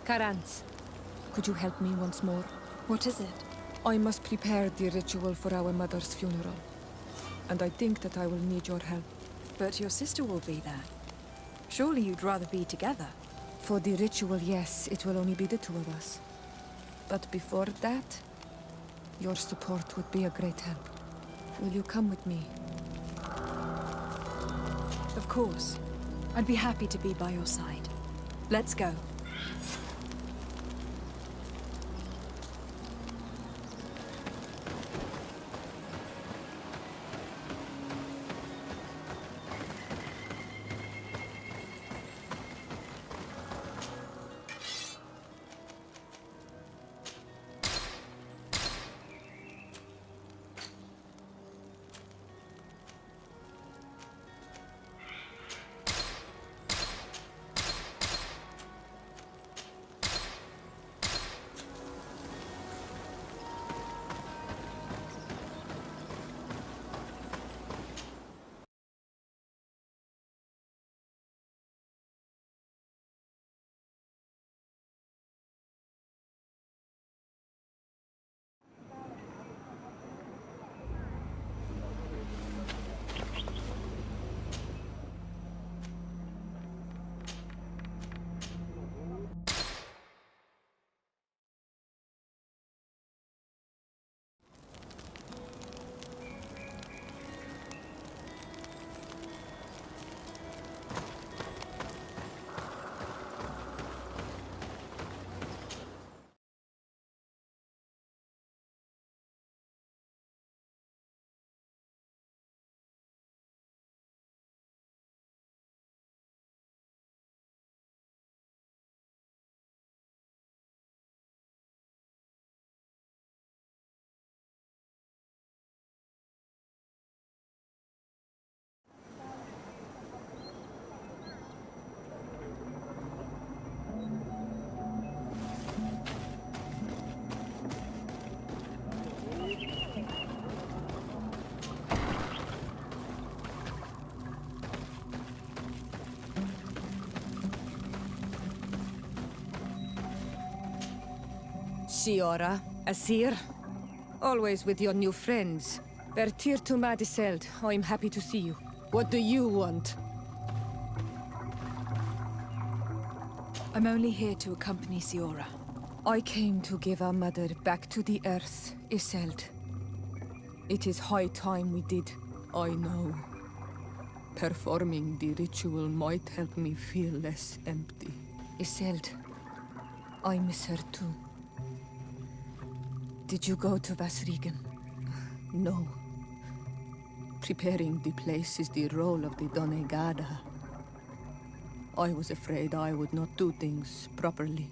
Karans, could you help me once more? What is it? I must prepare the ritual for our mother's funeral. And I think that I will need your help. But your sister will be there. Surely you'd rather be together. For the ritual, yes, it will only be the two of us. But before that, your support would be a great help. Will you come with me? Of course. I'd be happy to be by your side. Let's go. Shiora, Asir, always with your new friends. Bertir to Madiseld, I'm happy to see you. What do you want? I'm only here to accompany Siora. I came to give our mother back to the earth, Iseld. It is high time we did, I know. Performing the ritual might help me feel less empty. Iseld, I miss her too. Did you go to Vasrigan? No. Preparing the place is the role of the Donegada. I was afraid I would not do things properly.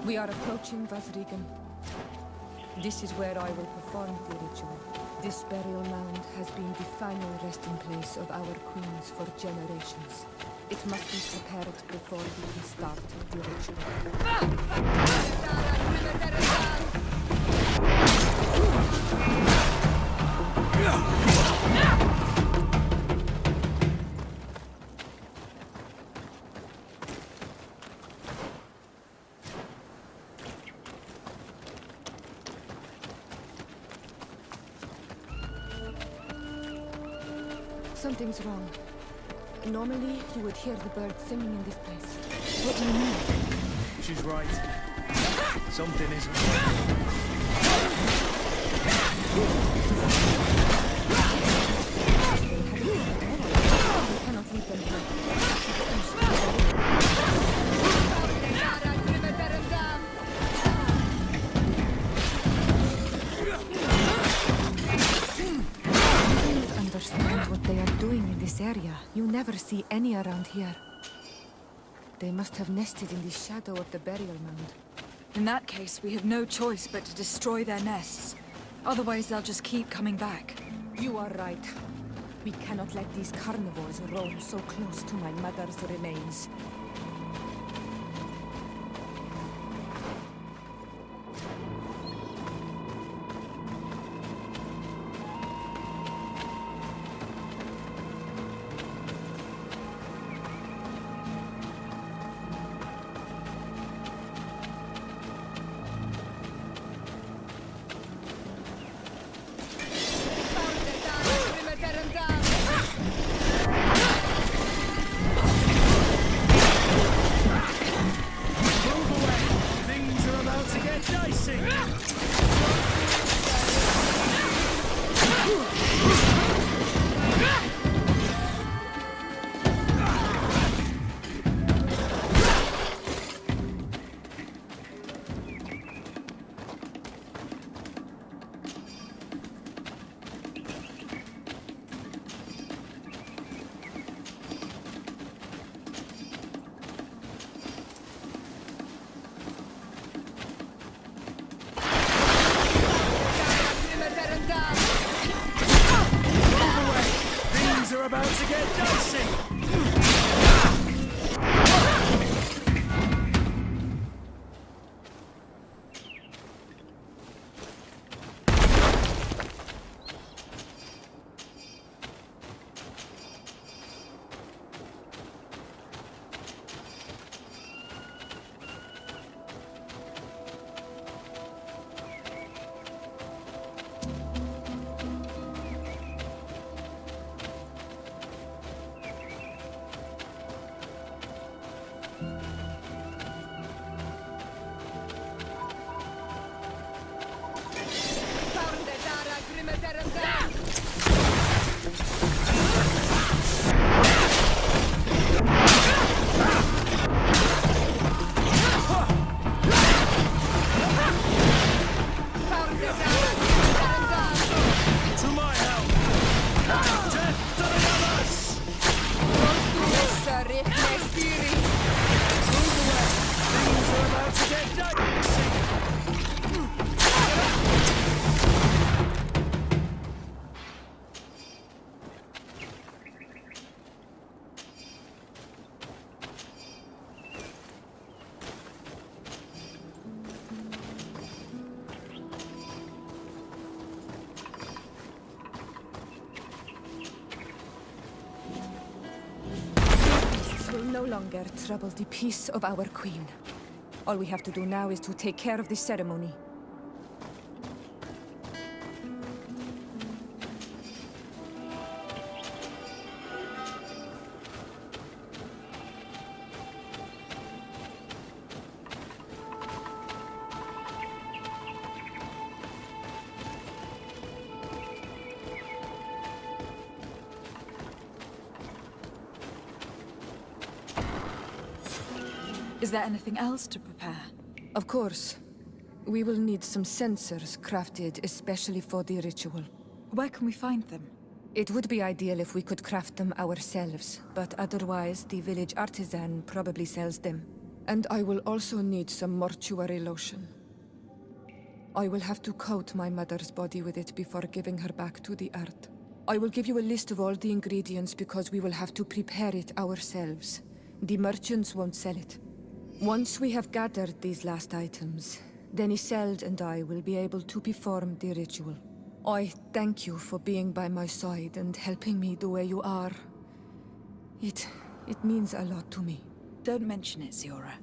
We are approaching Vasrigan. This is where I will perform the ritual. This burial mound has been the final resting place of our queens for generations. It must be prepared before we can start the ritual. Something's wrong. Normally, you would hear the birds singing in this place. What do you mean? She's right. Something isn't right. We cannot leave them here. Understand what they are doing in this area. You never see any around here. They must have nested in the shadow of the burial mound. In that case, we have no choice but to destroy their nests. Otherwise, they'll just keep coming back. You are right. We cannot let these carnivores roam so close to my mother's remains. About to get dicey! No longer trouble the peace of our queen. All we have to do now is to take care of the ceremony. Is there anything else to prepare? Of course. We will need some sensors crafted especially for the ritual. Where can we find them? It would be ideal if we could craft them ourselves, but otherwise the village artisan probably sells them. And I will also need some mortuary lotion. I will have to coat my mother's body with it before giving her back to the earth. I will give you a list of all the ingredients because we will have to prepare it ourselves. The merchants won't sell it. Once we have gathered these last items, then Isolde and I will be able to perform the ritual. I thank you for being by my side and helping me the way you are. It means a lot to me. Don't mention it, Ziora.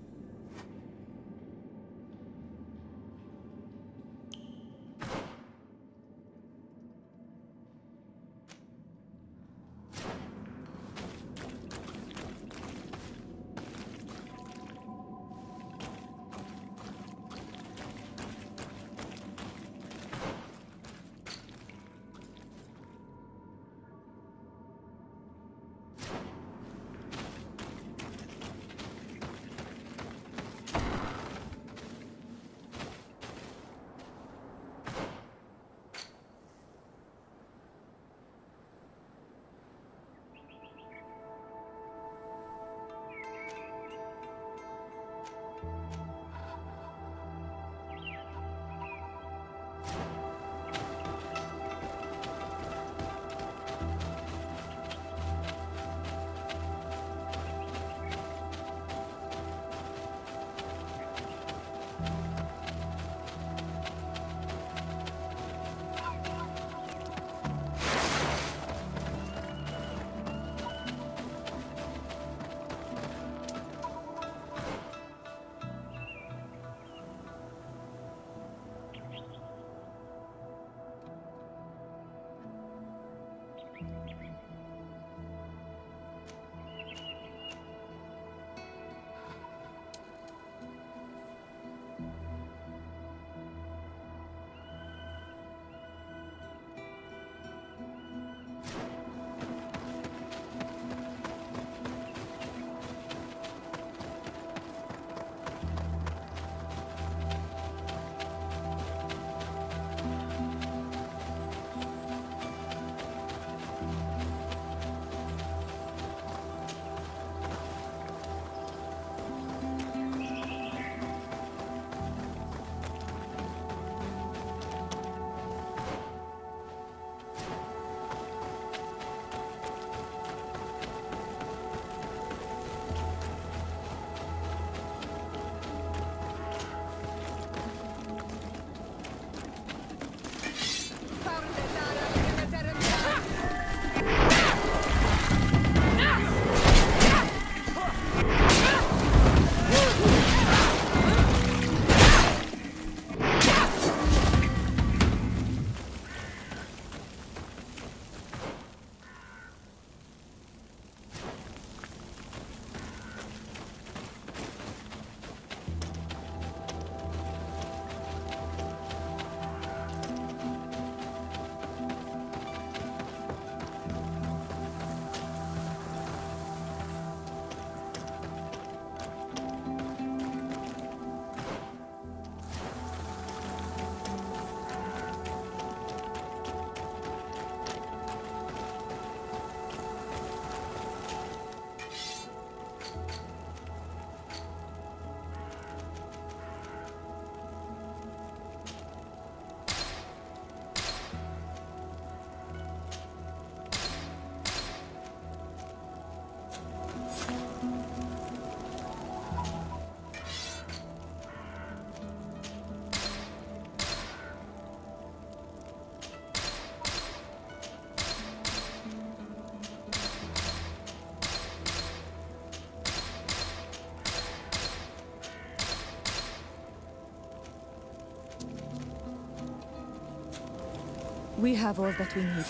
We have all that we need.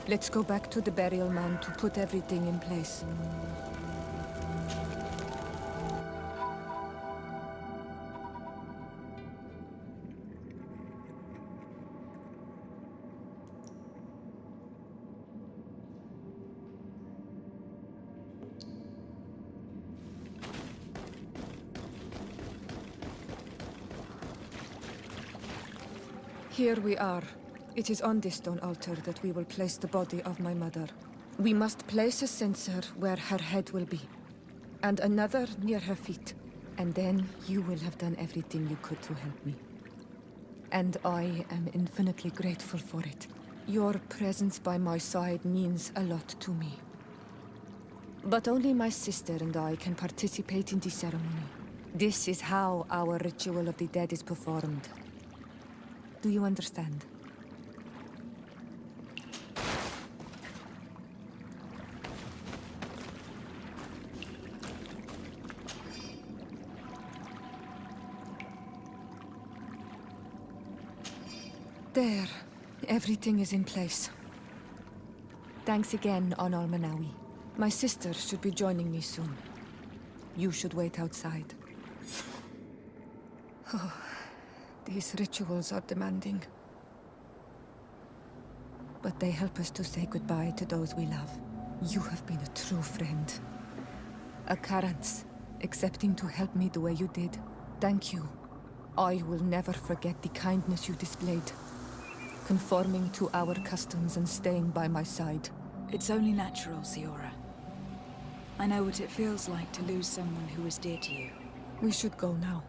Let's go back to the burial mound to put everything in place. Here we are. It is on this stone altar that we will place the body of my mother. We must place a censer where her head will be. and another near her feet. And then you will have done everything you could to help me. And I am infinitely grateful for it. Your presence by my side means a lot to me. But only my sister and I can participate in the ceremony. This is how our ritual of the dead is performed. Do you understand? There. Everything is in place. Thanks again, Onal Manawi. My sister should be joining me soon. You should wait outside. Oh, these rituals are demanding. But they help us to say goodbye to those we love. You have been a true friend. A Karans, accepting to help me the way you did. Thank you. I will never forget the kindness you displayed. Conforming to our customs and staying by my side. It's only natural, Siora. I know what it feels like to lose someone who is dear to you. We should go now.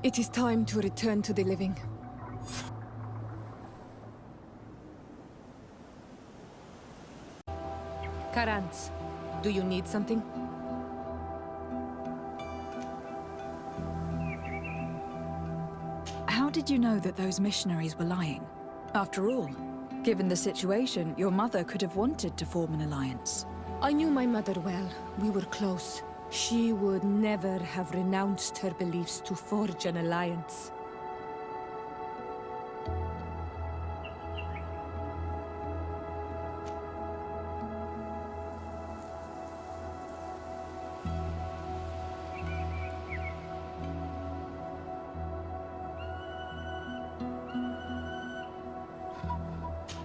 It is time to return to the living. Karans, do you need something? How did you know that those missionaries were lying? After all, given the situation, your mother could have wanted to form an alliance. I knew my mother well. We were close. She would never have renounced her beliefs to forge an alliance.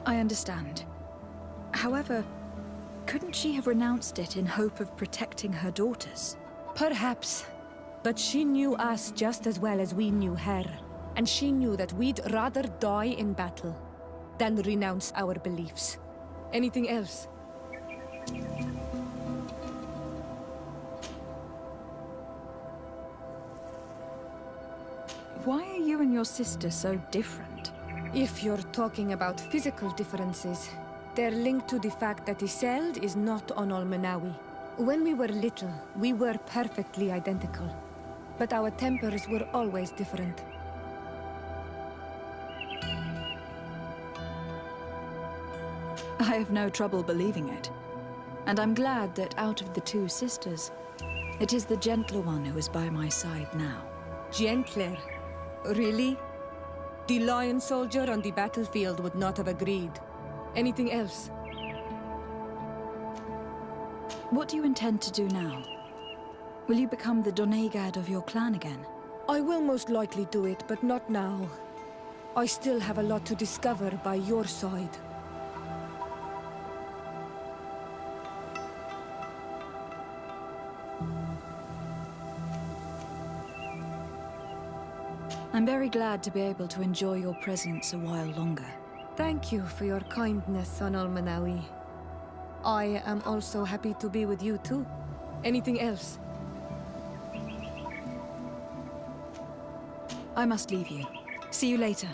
I understand. However, couldn't she have renounced it in hope of protecting her daughters? Perhaps. But she knew us just as well as we knew her. And she knew that we'd rather die in battle than renounce our beliefs. Anything else? Why are you and your sister so different? If you're talking about physical differences, they're linked to the fact that Iseld is not Onal Manawi. When we were little, we were perfectly identical. But our tempers were always different. I have no trouble believing it. And I'm glad that out of the two sisters, it is the gentler one who is by my side now. Gentler? Really? The lion soldier on the battlefield would not have agreed. Anything else? What do you intend to do now? Will you become the Doneigad of your clan again? I will most likely do it, but not now. I still have a lot to discover by your side. I'm very glad to be able to enjoy your presence a while longer. Thank you for your kindness, Onal Manawi. I am also happy to be with you too. Anything else? I must leave you. See you later.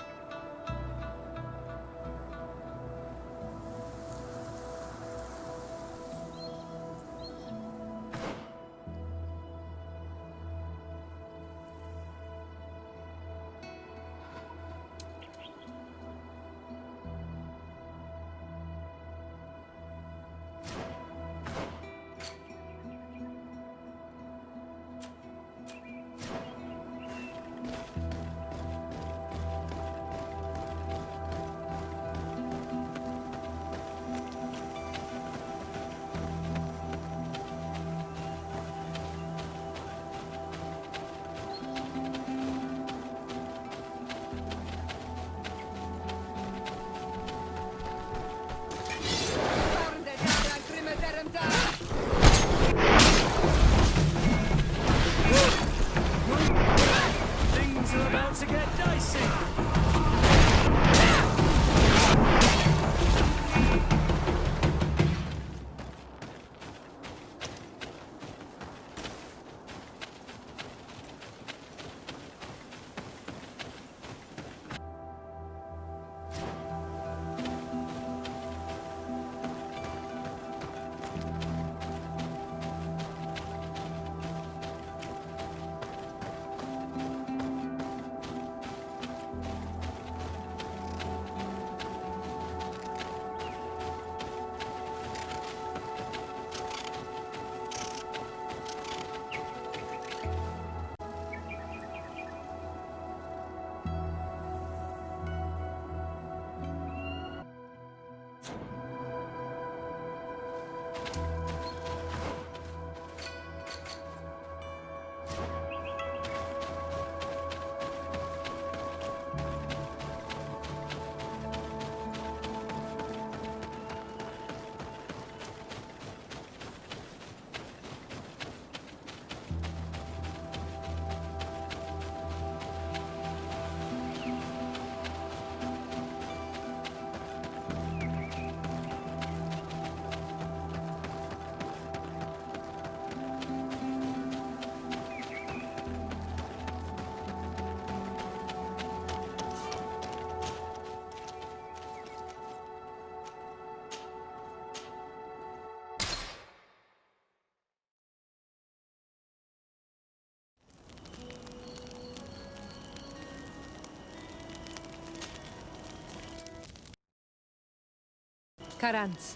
Karans,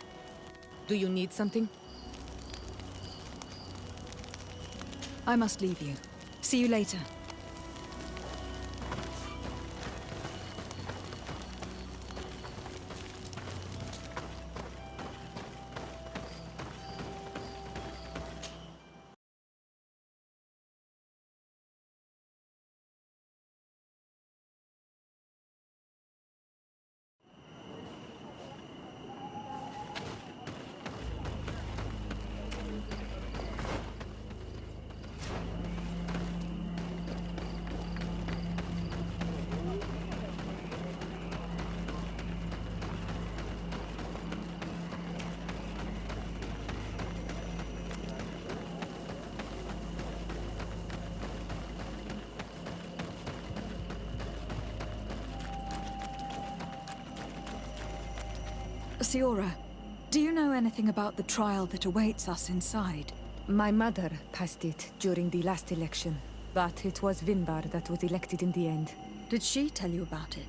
do you need something? I must leave you. See you later. Siora, do you know anything about the trial that awaits us inside? My mother passed it during the last election, but it was Vinbar that was elected in the end. Did she tell you about it?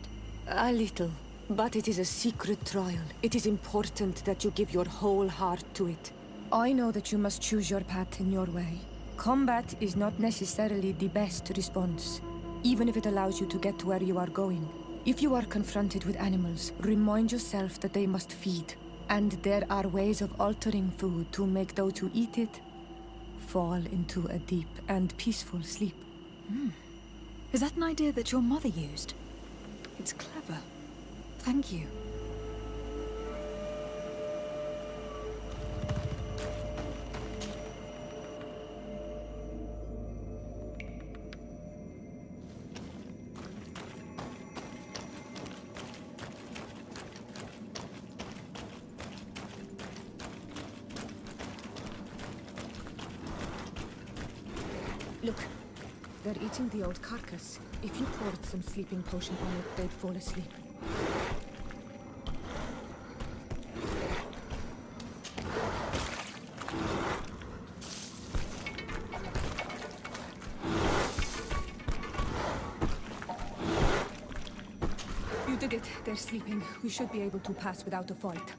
A little, but it is a secret trial. It is important that you give your whole heart to it. I know that you must choose your path in your way. Combat is not necessarily the best response, even if it allows you to get to where you are going. If you are confronted with animals, remind yourself that they must feed, and there are ways of altering food to make those who eat it fall into a deep and peaceful sleep. Is that an idea that your mother used? It's clever. Thank you. Look, they're eating the old carcass. If you poured some sleeping potion on it, they'd fall asleep. You did it. They're sleeping. We should be able to pass without a fight.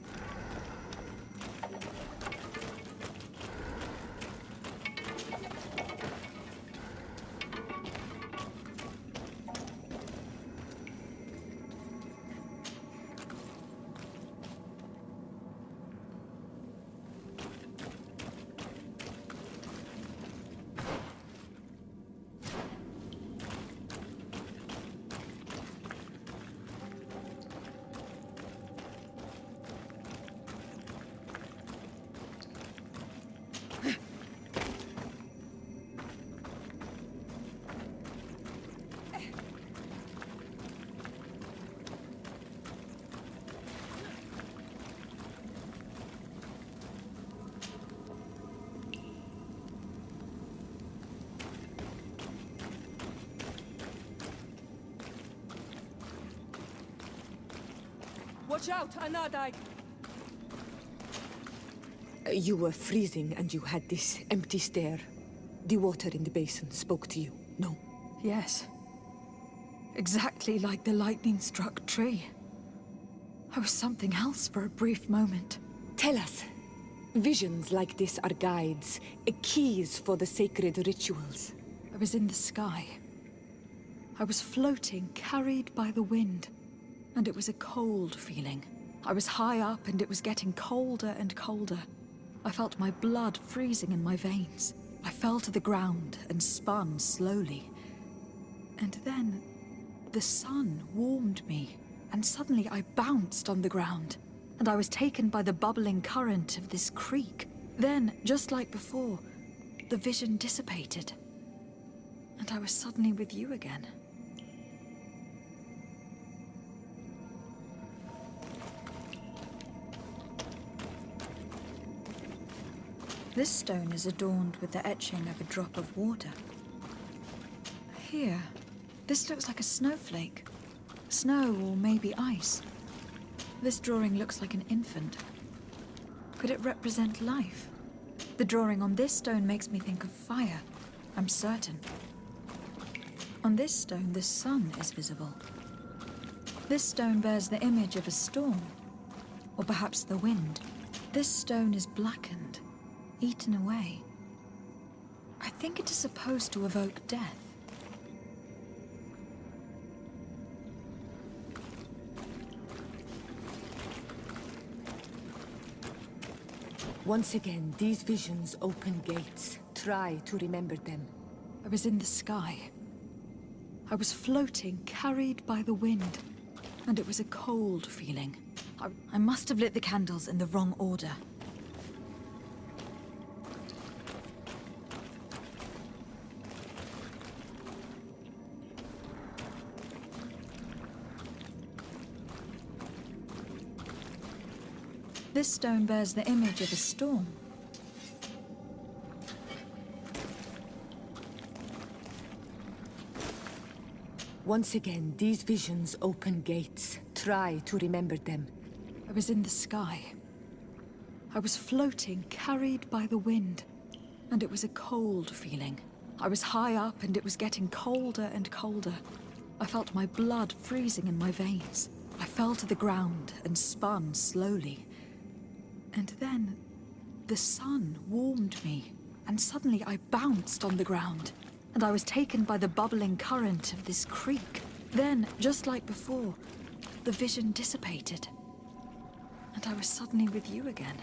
Watch out, Anadai! You were freezing and you had this empty stare. The water in the basin spoke to you, no? Yes. Exactly like the lightning-struck tree. I was something else for a brief moment. Tell us. Visions like this are guides, keys for the sacred rituals. I was in the sky. I was floating, carried by the wind. And it was a cold feeling. I was high up and it was getting colder and colder. I felt my blood freezing in my veins. I fell to the ground and spun slowly. And then the sun warmed me, and suddenly I bounced on the ground, and I was taken by the bubbling current of this creek. Then, just like before, the vision dissipated, and I was suddenly with you again. This stone is adorned with the etching of a drop of water. Here, this looks like a snowflake. Snow or maybe ice. This drawing looks like an infant. Could it represent life? The drawing on this stone makes me think of fire, I'm certain. On this stone, the sun is visible. This stone bears the image of a storm. Or perhaps the wind. This stone is blackened, eaten away. I think it is supposed to evoke death. Once again, these visions open gates. Try to remember them. I was in the sky. I was floating, carried by the wind. And it was a cold feeling. I must have lit the candles in the wrong order. This stone bears the image of a storm. Once again, these visions open gates. Try to remember them. I was in the sky. I was floating, carried by the wind. And it was a cold feeling. I was high up and it was getting colder and colder. I felt my blood freezing in my veins. I fell to the ground and spun slowly. And then, the sun warmed me, and suddenly I bounced on the ground, and I was taken by the bubbling current of this creek. Then, just like before, the vision dissipated, and I was suddenly with you again.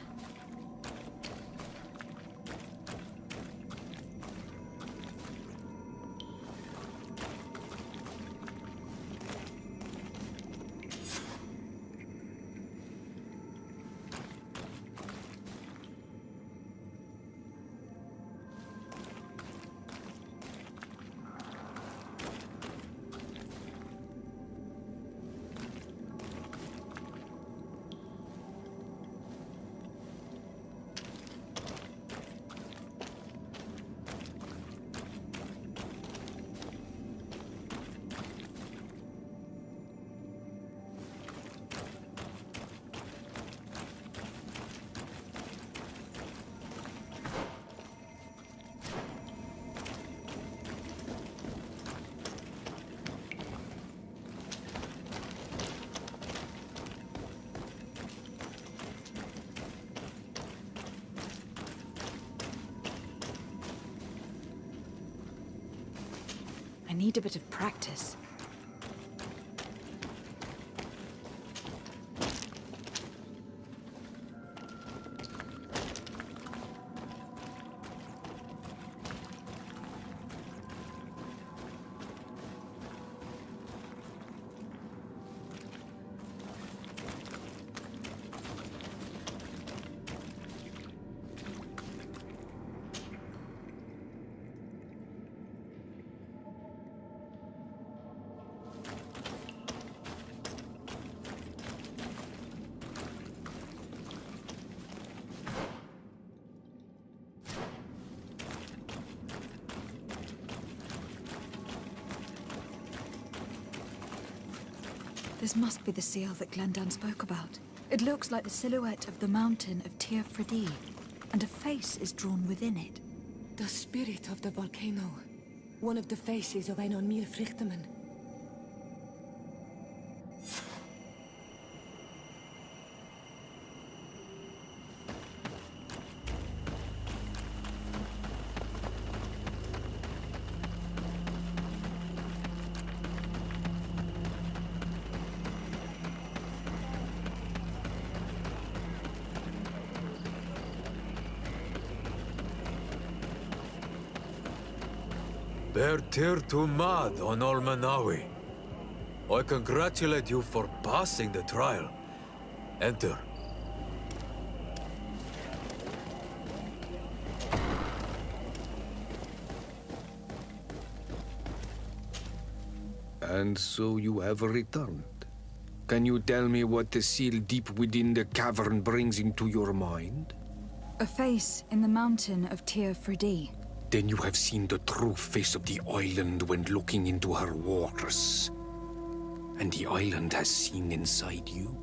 I need a bit of practice. This must be the seal that Glendan spoke about. It looks like the silhouette of the mountain of Tir Fredi, and a face is drawn within it. The spirit of the volcano. One of the faces of Einon Mir Frichtemann. Bertir to Mad on Olmanawi. I congratulate you for passing the trial. Enter. And so you have returned. Can you tell me what the seal deep within the cavern brings into your mind? A face in the mountain of Tir Fredi. Then you have seen the true face of the island when looking into her waters. And the island has seen inside you.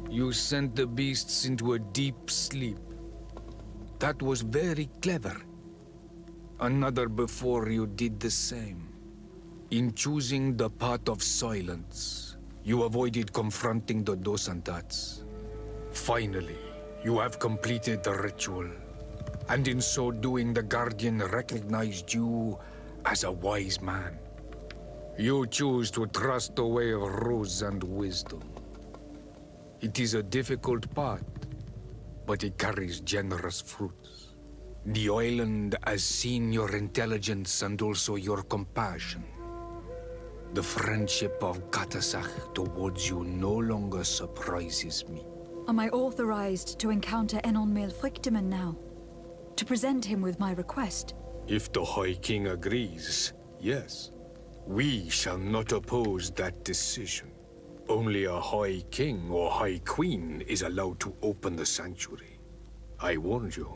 You sent the beasts into a deep sleep. That was very clever. Another before you did the same. In choosing the path of silence, you avoided confronting the Dosantats. Finally, you have completed the ritual. And in so doing, the Guardian recognized you as a wise man. You choose to trust the way of rules and wisdom. It is a difficult path, but it carries generous fruits. The island has seen your intelligence and also your compassion. The friendship of Katasak towards you no longer surprises me. Am I authorized to encounter Enon Milfrictiman now? To present him with my request? If the High King agrees, yes. We shall not oppose that decision. Only a High King or High Queen is allowed to open the sanctuary. I warned you.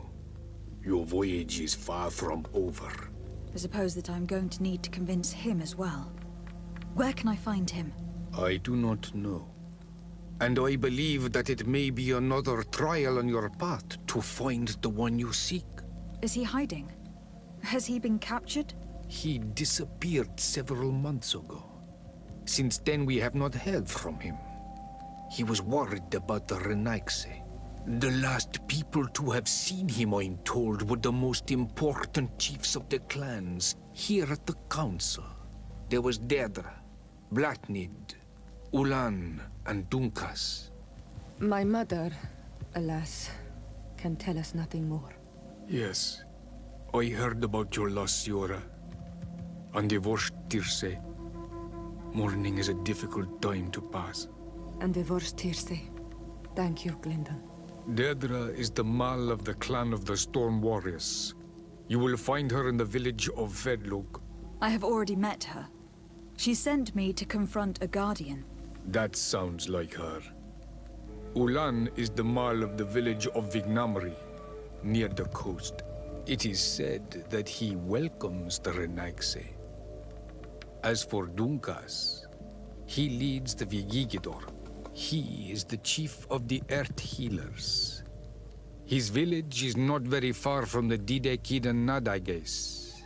Your voyage is far from over. I suppose that I'm going to need to convince him as well. Where can I find him? I do not know. And I believe that it may be another trial on your path to find the one you seek. Is he hiding? Has he been captured? He disappeared several months ago. Since then, we have not heard from him. He was worried about the Renaigse. The last people to have seen him, I'm told, were the most important chiefs of the clans here at the council. There was Deirdre, Blatnid, Ulan, and Dunkas. My mother, alas, can tell us nothing more. Yes, I heard about your loss, Siora. And divorced Tirce. Mourning is a difficult time to pass. And divorced Tirce. Thank you, Glendon. Deirdre is the Mal of the clan of the Storm Warriors. You will find her in the village of Vedlug. I have already met her. She sent me to confront a guardian. That sounds like her. Ulan is the Mal of the village of Vignamri, near the coast. It is said that he welcomes the Renaigse. As for Dunkas, he leads the Vigigidor. He is the chief of the Earth Healers. His village is not very far from the Didekid and Nadages.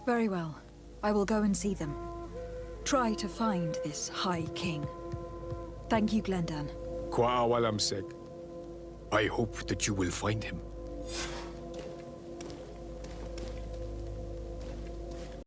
Very well. I will go and see them. Try to find this High King. Thank you, Glendan. Kwa awalamsek. I hope that you will find him.